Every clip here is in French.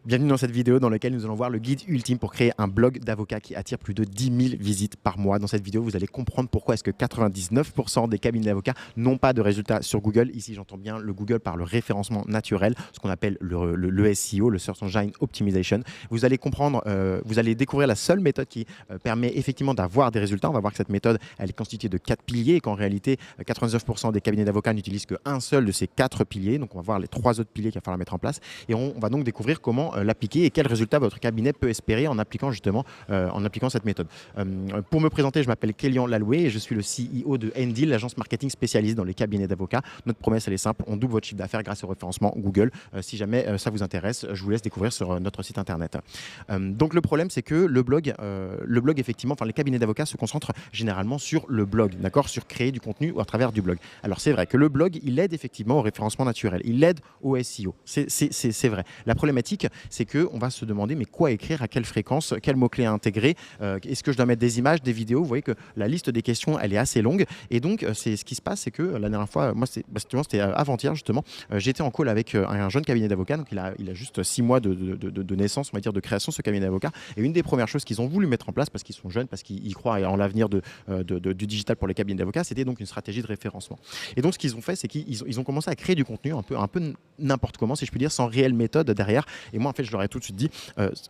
Bienvenue dans cette vidéo dans laquelle nous allons voir le guide ultime pour créer un blog d'avocat qui attire plus de 10 000 visites par mois. Dans cette vidéo, vous allez comprendre pourquoi est-ce que 99% des cabinets d'avocats n'ont pas de résultats sur Google. Ici, j'entends bien le Google par le référencement naturel, ce qu'on appelle le SEO, le Search Engine Optimization. Vous allez comprendre, vous allez découvrir la seule méthode qui permet effectivement d'avoir des résultats. On va voir que cette méthode, elle est constituée de 4 piliers et qu'en réalité, 99% des cabinets d'avocats n'utilisent qu'un seul de ces 4 piliers. Donc, on va voir les 3 autres piliers qu'il va falloir mettre en place et on va donc découvrir comment l'appliquer et quels résultats votre cabinet peut espérer en appliquant justement cette méthode. Pour me présenter, je m'appelle Kélian Laloué et je suis le CEO de Endil, l'agence marketing spécialisée dans les cabinets d'avocats. Notre promesse, elle est simple, on double votre chiffre d'affaires grâce au référencement Google. Si jamais ça vous intéresse, je vous laisse découvrir sur notre site internet. Donc le problème, c'est que le blog effectivement, les cabinets d'avocats se concentrent généralement sur le blog, d'accord, sur créer du contenu à travers du blog. Alors c'est vrai que le blog, il aide effectivement au référencement naturel, il aide au SEO, c'est vrai. La problématique, c'est qu'on va se demander mais quoi écrire, à quelle fréquence, quels mots-clés intégrer, est-ce que je dois mettre des images, des vidéos. Vous voyez que la liste des questions, elle est assez longue et donc c'est ce qui se passe, c'est que la dernière fois, moi c'était avant-hier justement, j'étais en call avec un jeune cabinet d'avocats, donc il a juste 6 mois de naissance, on va dire, de création, ce cabinet d'avocats, et une des premières choses qu'ils ont voulu mettre en place, parce qu'ils sont jeunes, parce qu'ils croient en l'avenir du digital pour les cabinets d'avocats, c'était donc une stratégie de référencement. Et donc ce qu'ils ont fait, c'est qu'ils ont commencé à créer du contenu un peu n'importe comment, si je puis dire, sans réelle méthode derrière. Et moi en fait je leur ai tout de suite dit,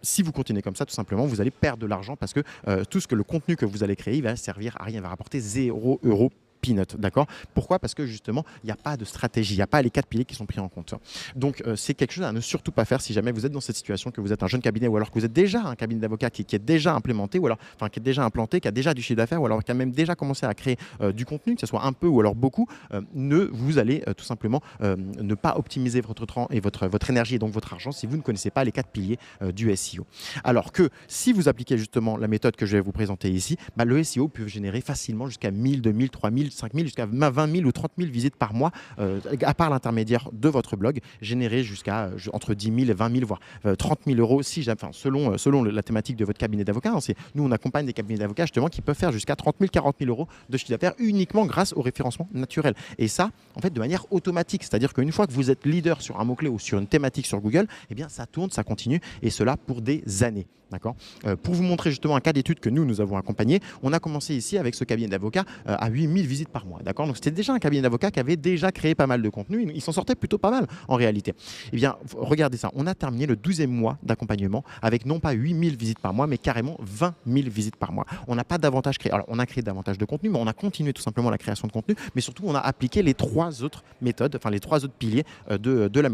si vous continuez comme ça, tout simplement, vous allez perdre de l'argent parce que tout ce que le contenu que vous allez créer, il va servir à rien, il va rapporter 0 € peanut, d'accord? Pourquoi? Parce que justement, il n'y a pas de stratégie, il n'y a pas les 4 piliers qui sont pris en compte. Donc, c'est quelque chose à ne surtout pas faire si jamais vous êtes dans cette situation, que vous êtes un jeune cabinet ou alors que vous êtes déjà un cabinet d'avocat qui est déjà implémenté ou alors qui est déjà implanté, qui a déjà du chiffre d'affaires ou alors qui a même déjà commencé à créer du contenu, que ce soit un peu ou alors beaucoup. Vous allez tout simplement ne pas optimiser votre temps et votre énergie et donc votre argent si vous ne connaissez pas les 4 piliers du SEO. Alors que si vous appliquez justement la méthode que je vais vous présenter ici, le SEO peut générer facilement jusqu'à 1000, 2000, 3000, 5000, jusqu'à 20 000 ou 30 000 visites par mois, à part l'intermédiaire de votre blog, générer jusqu'à entre 10 000 et 20 000, voire 30 000 € si jamais, selon la thématique de votre cabinet d'avocat. Nous, on accompagne des cabinets d'avocats justement qui peuvent faire jusqu'à 30 000, 40 000 € de chiffre d'affaires uniquement grâce au référencement naturel. Et ça, en fait, de manière automatique. C'est-à-dire qu'une fois que vous êtes leader sur un mot-clé ou sur une thématique sur Google, eh bien, ça tourne, ça continue, et cela pour des années. D'accord. Pour vous montrer justement un cas d'étude que nous avons accompagné, on a commencé ici avec ce cabinet d'avocats à 8 000 visites par mois. D'accord. Donc c'était déjà un cabinet d'avocats qui avait déjà créé pas mal de contenu. Il s'en sortait plutôt pas mal en réalité. Eh bien, regardez ça. On a terminé le 12e mois d'accompagnement avec non pas 8 000 visites par mois, mais carrément 20 000 visites par mois. On n'a pas davantage créé. Alors, on a créé davantage de contenu, mais on a continué tout simplement la création de contenu. Mais surtout, on a appliqué les 3 autres méthodes, les 3 autres piliers de la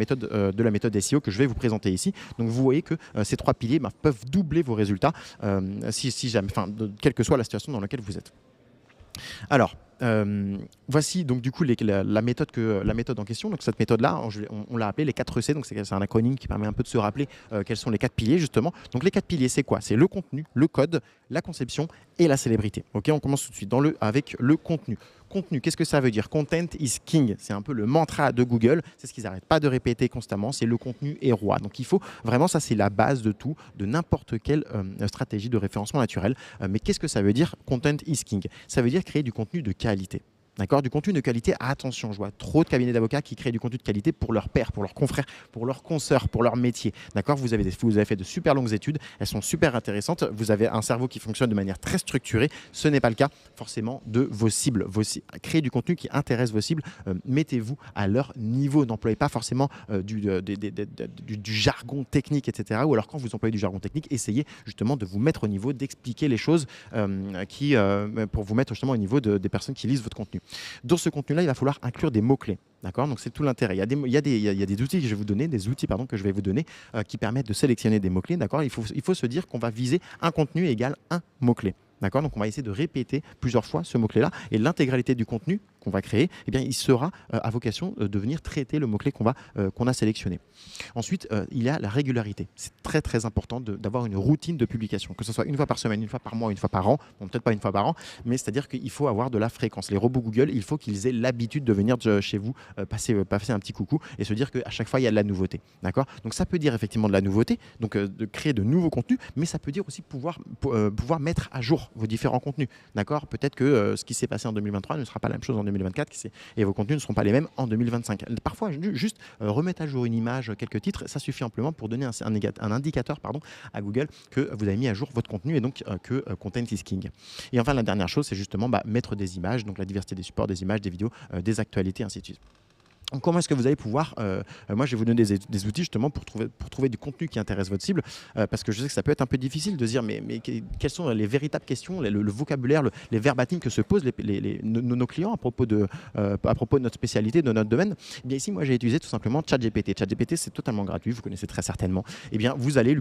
méthode SEO que je vais vous présenter ici. Donc, vous voyez que ces 3 piliers peuvent doubler vos résultats si jamais, quelle que soit la situation dans laquelle vous êtes. Alors, voici donc du coup la méthode en question. Donc cette méthode-là, on l'a appelée les 4 C. Donc c'est un acronyme qui permet un peu de se rappeler quels sont les 4 piliers justement. Donc les 4 piliers, c'est quoi? C'est le contenu, le code, la conception et la célébrité. Ok, on commence tout de suite avec le contenu. Contenu, qu'est-ce que ça veut dire? Content is king. C'est un peu le mantra de Google. C'est ce qu'ils n'arrêtent pas de répéter constamment. C'est le contenu est roi. Donc il faut vraiment, ça c'est la base de tout, de n'importe quelle stratégie de référencement naturel. Mais qu'est-ce que ça veut dire content is king? Ça veut dire créer du contenu de qualité. D'accord, du contenu de qualité. Attention, je vois trop de cabinets d'avocats qui créent du contenu de qualité pour leurs pairs, pour leurs confrères, pour leurs consoeurs, pour leur métier. D'accord, vous avez fait de super longues études, elles sont super intéressantes, vous avez un cerveau qui fonctionne de manière très structurée. Ce n'est pas le cas forcément de vos cibles. Créez du contenu qui intéresse vos cibles, mettez-vous à leur niveau. N'employez pas forcément du jargon technique, etc. Ou alors quand vous employez du jargon technique, essayez justement de vous mettre au niveau, d'expliquer les choses pour vous mettre justement au niveau des personnes qui lisent votre contenu. Dans ce contenu-là, il va falloir inclure des mots-clés. D'accord, donc c'est tout l'intérêt. Il y a des outils que je vais vous donner, qui permettent de sélectionner des mots-clés. D'accord, il faut se dire qu'on va viser un contenu égale un mot-clé. D'accord, donc on va essayer de répéter plusieurs fois ce mot-clé-là et l'intégralité du contenu qu'on va créer, eh bien, il sera à vocation de venir traiter le mot-clé qu'on a sélectionné. Ensuite, il y a la régularité. C'est très très important d'avoir une routine de publication, que ce soit une fois par semaine, une fois par mois, une fois par an. Bon, peut-être pas une fois par an, mais c'est-à-dire qu'il faut avoir de la fréquence. Les robots Google, il faut qu'ils aient l'habitude de venir chez vous passer un petit coucou et se dire qu'à chaque fois, il y a de la nouveauté. D'accord, donc ça peut dire effectivement de la nouveauté, donc de créer de nouveaux contenus, mais ça peut dire aussi pouvoir mettre à jour vos différents contenus. D'accord, peut-être que ce qui s'est passé en 2023 ne sera pas la même chose en 2024. 2024 et vos contenus ne seront pas les mêmes en 2025. Parfois, juste remettre à jour une image, quelques titres, ça suffit amplement pour donner un indicateur à Google que vous avez mis à jour votre contenu et donc que content is king. Et enfin, la dernière chose, c'est justement mettre des images, donc la diversité des supports, des images, des vidéos, des actualités, ainsi de suite. Donc, comment est-ce que vous allez pouvoir moi je vais vous donner des outils justement pour trouver du contenu qui intéresse votre cible, parce que je sais que ça peut être un peu difficile de se dire mais quelles sont les véritables questions, le vocabulaire, les verbatims que se posent nos clients à propos de notre spécialité, de notre domaine. Et bien ici, moi j'ai utilisé tout simplement ChatGPT. ChatGPT, c'est totalement gratuit, vous connaissez très certainement. Et bien vous allez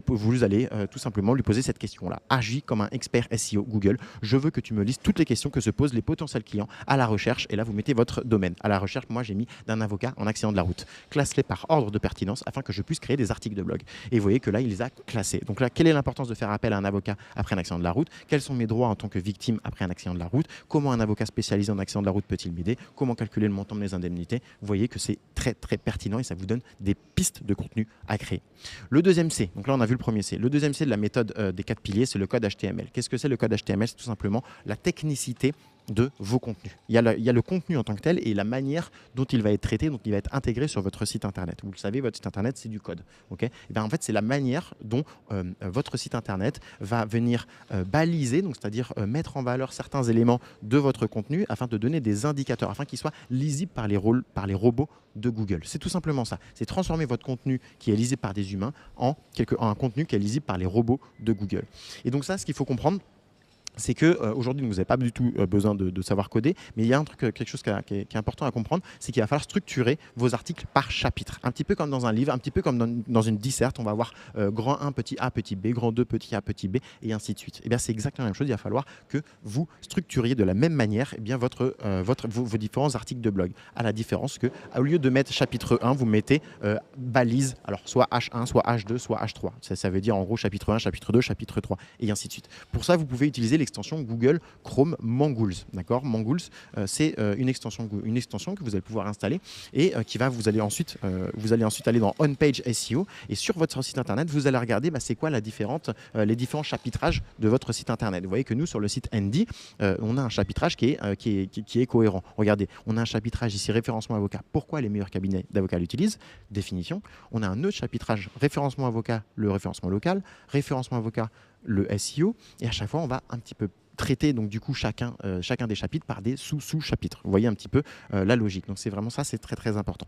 tout simplement lui poser cette question-là. Agis comme un expert SEO Google. Je veux que tu me lises toutes les questions que se posent les potentiels clients à la recherche. Et là, vous mettez votre domaine. À la recherche, moi j'ai mis d'un avocat en accident de la route. Classe-les par ordre de pertinence afin que je puisse créer des articles de blog. Et vous voyez que là, il les a classés. Donc là, quelle est l'importance de faire appel à un avocat après un accident de la route? Quels sont mes droits en tant que victime après un accident de la route? Comment un avocat spécialisé en accident de la route peut-il m'aider? Comment calculer le montant de mes indemnités? Vous voyez que c'est très très pertinent et ça vous donne des pistes de contenu à créer. Le deuxième C, donc là on a vu le premier C. Le deuxième C de la méthode des 4 piliers, c'est le code HTML. Qu'est-ce que c'est le code HTML? C'est tout simplement la technicité de vos contenus. Il y a le contenu en tant que tel et la manière dont il va être traité, dont il va être intégré sur votre site internet. Vous le savez, votre site internet, c'est du code. Okay, et bien, en fait, c'est la manière dont votre site internet va venir baliser, donc c'est-à-dire mettre en valeur certains éléments de votre contenu afin de donner des indicateurs, afin qu'ils soient lisibles par les robots de Google. C'est tout simplement ça. C'est transformer votre contenu qui est lisible par des humains en un contenu qui est lisible par les robots de Google. Et donc ça, ce qu'il faut comprendre, c'est qu'aujourd'hui, vous n'avez pas du tout besoin de savoir coder, mais il y a quelque chose qui est important à comprendre, c'est qu'il va falloir structurer vos articles par chapitre. Un petit peu comme dans un livre, un petit peu comme dans une disserte, on va avoir grand 1, petit a, petit b, grand 2, petit a, petit b, et ainsi de suite. Et bien, c'est exactement la même chose, il va falloir que vous structuriez de la même manière vos différents articles de blog. À la différence qu'au lieu de mettre chapitre 1, vous mettez balise, alors soit H1, soit H2, soit H3. Ça veut dire en gros chapitre 1, chapitre 2, chapitre 3, et ainsi de suite. Pour ça, vous pouvez utiliser l'extension Google Chrome Mangools. D'accord, Mangools, c'est une extension que vous allez pouvoir installer et vous allez ensuite aller dans On Page SEO et sur votre site internet, vous allez regarder c'est quoi les différents chapitrages de votre site internet. Vous voyez que nous, sur le site Andy, on a un chapitrage qui est cohérent. Regardez, on a un chapitrage ici, référencement avocat. Pourquoi les meilleurs cabinets d'avocats l'utilisent? Définition. On a un autre chapitrage, référencement avocat, le référencement local, référencement avocat, le SEO, et à chaque fois on va un petit peu traiter donc du coup chacun des chapitres par des sous-chapitres. Vous voyez un petit peu la logique. Donc c'est vraiment ça, c'est très très important.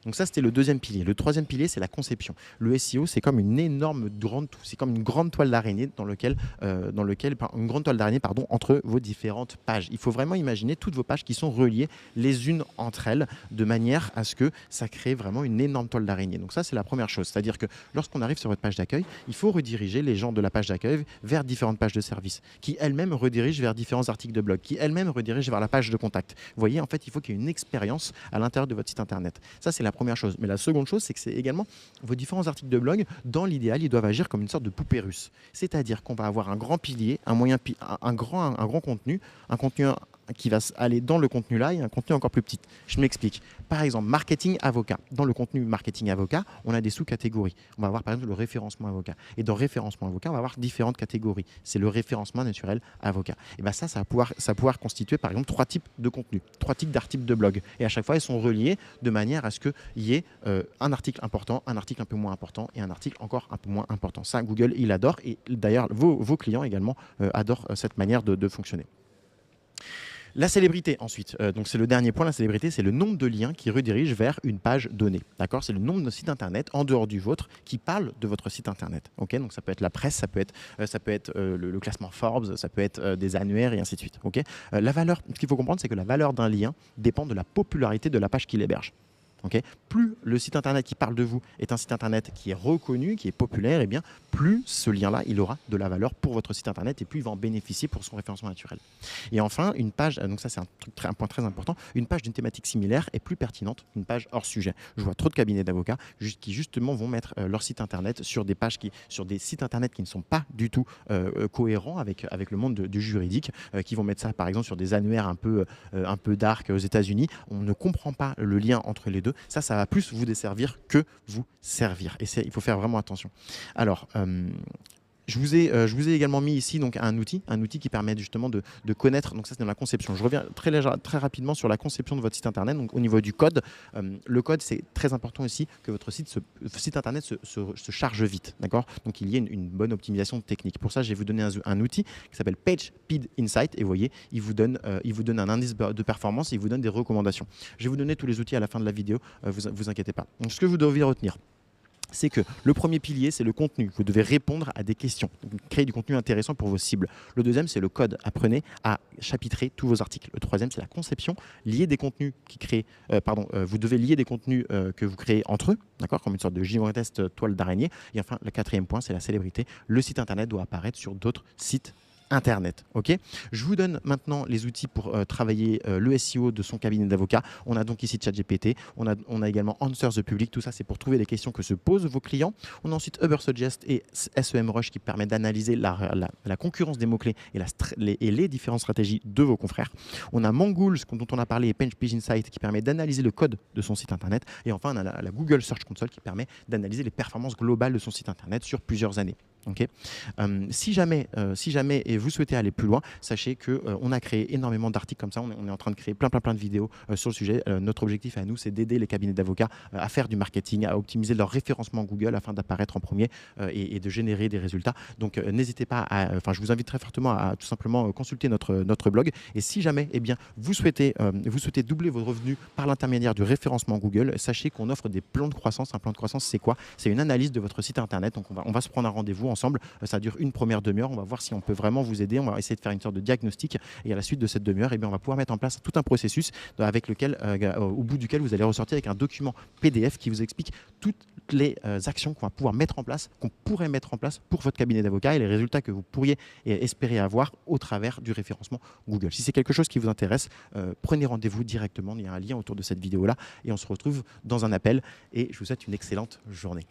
Donc ça, c'était le deuxième pilier. Le troisième pilier, c'est la conception. Le SEO, c'est comme une grande toile d'araignée une grande toile d'araignée entre vos différentes pages. Il faut vraiment imaginer toutes vos pages qui sont reliées les unes entre elles de manière à ce que ça crée vraiment une énorme toile d'araignée. Donc ça, c'est la première chose. C'est-à-dire que lorsqu'on arrive sur votre page d'accueil, il faut rediriger les gens de la page d'accueil vers différentes pages de service qui elles-mêmes redirigent vers différents articles de blog, qui elles-mêmes redirigent vers la page de contact. Vous voyez, en fait, il faut qu'il y ait une expérience à l'intérieur de votre site internet. Ça, c'est la première chose. Mais la seconde chose, c'est que c'est également vos différents articles de blog, dans l'idéal, ils doivent agir comme une sorte de poupée russe. C'est-à-dire qu'on va avoir un grand pilier, un grand contenu, un contenu qui va aller dans le contenu là et un contenu encore plus petit. Je m'explique. Par exemple, marketing avocat. Dans le contenu marketing avocat, on a des sous-catégories. On va avoir par exemple le référencement avocat. Et dans référencement avocat, on va avoir différentes catégories. C'est le référencement naturel avocat. Et bien ça va pouvoir constituer par exemple 3 types de contenus, 3 types d'articles de blog. Et à chaque fois, ils sont reliés de manière à ce qu'il y ait un article important, un article un peu moins important et un article encore un peu moins important. Ça, Google, il adore. Et d'ailleurs, vos clients également adorent cette manière de fonctionner. La célébrité ensuite, donc c'est le dernier point, la célébrité, c'est le nombre de liens qui redirigent vers une page donnée. D'accord, c'est le nombre de sites internet en dehors du vôtre qui parlent de votre site internet. Ok, donc ça peut être la presse, ça peut être le classement Forbes, ça peut être des annuaires et ainsi de suite. Ok, la valeur, ce qu'il faut comprendre, c'est que la valeur d'un lien dépend de la popularité de la page qui l'héberge. Okay, plus le site internet qui parle de vous est un site internet qui est reconnu, qui est populaire, et bien plus ce lien-là, il aura de la valeur pour votre site internet et plus il va en bénéficier pour son référencement naturel. Et enfin, une page, donc ça c'est un point très important, une page d'une thématique similaire est plus pertinente qu'une page hors sujet. Je vois trop de cabinets d'avocats qui justement vont mettre leur site internet sur des pages sur des sites internet qui ne sont pas du tout cohérents avec le monde du juridique, qui vont mettre ça par exemple sur des annuaires un peu dark aux États-Unis. On ne comprend pas le lien entre les deux. Ça va plus vous desservir que vous servir. Et il faut faire vraiment attention. Alors, Je vous ai également mis ici donc un outil qui permet justement de connaître. Donc ça, c'est dans la conception. Je reviens très rapidement sur la conception de votre site internet. Donc au niveau du code, le code, c'est très important aussi que votre site internet se charge vite, d'accord. Donc il y ait une bonne optimisation technique. Pour ça, je vais vous donner un outil qui s'appelle PageSpeed Insight. Et vous voyez, il vous donne un indice de performance et il vous donne des recommandations. Je vais vous donner tous les outils à la fin de la vidéo. Vous inquiétez pas. Donc ce que vous devez retenir, c'est que le premier pilier, c'est le contenu. Vous devez répondre à des questions, donc créer du contenu intéressant pour vos cibles. Le deuxième, c'est le code. Apprenez à chapitrer tous vos articles. Le troisième, c'est la conception. Lier des contenus vous devez lier des contenus que vous créez entre eux, d'accord, comme une sorte de gigantesque toile d'araignée. Et enfin, le quatrième point, c'est la célébrité. Le site internet doit apparaître sur d'autres sites Internet. Ok. Je vous donne maintenant les outils pour travailler le SEO de son cabinet d'avocat. On a donc ici ChatGPT, on a également Answer the Public. Tout ça, c'est pour trouver les questions que se posent vos clients. On a ensuite Ubersuggest et SEMrush qui permet d'analyser la concurrence des mots-clés et les différentes stratégies de vos confrères. On a Mongoose, dont on a parlé, et PageSpeed Insight qui permet d'analyser le code de son site internet. Et enfin, on a la Google Search Console qui permet d'analyser les performances globales de son site internet sur plusieurs années. Okay. Si jamais et vous souhaitez aller plus loin, sachez qu'on a créé énormément d'articles comme ça. On est en train de créer plein de vidéos sur le sujet. Notre objectif à nous, c'est d'aider les cabinets d'avocats à faire du marketing, à optimiser leur référencement Google afin d'apparaître en premier et de générer des résultats. Donc n'hésitez pas je vous invite très fortement à tout simplement consulter notre blog. Et si jamais vous souhaitez doubler vos revenus par l'intermédiaire du référencement Google, sachez qu'on offre des plans de croissance. Un plan de croissance, c'est quoi? C'est une analyse de votre site internet. Donc on va se prendre un rendez-vous ensemble. Ça dure une première demi-heure. On va voir si on peut vraiment vous aider. On va essayer de faire une sorte de diagnostic. Et à la suite de cette demi-heure, on va pouvoir mettre en place tout un processus au bout duquel vous allez ressortir avec un document PDF qui vous explique toutes les actions qu'on va pouvoir mettre en place, qu'on pourrait mettre en place pour votre cabinet d'avocat et les résultats que vous pourriez espérer avoir au travers du référencement Google. Si c'est quelque chose qui vous intéresse, prenez rendez-vous directement. Il y a un lien autour de cette vidéo-là et on se retrouve dans un appel et je vous souhaite une excellente journée.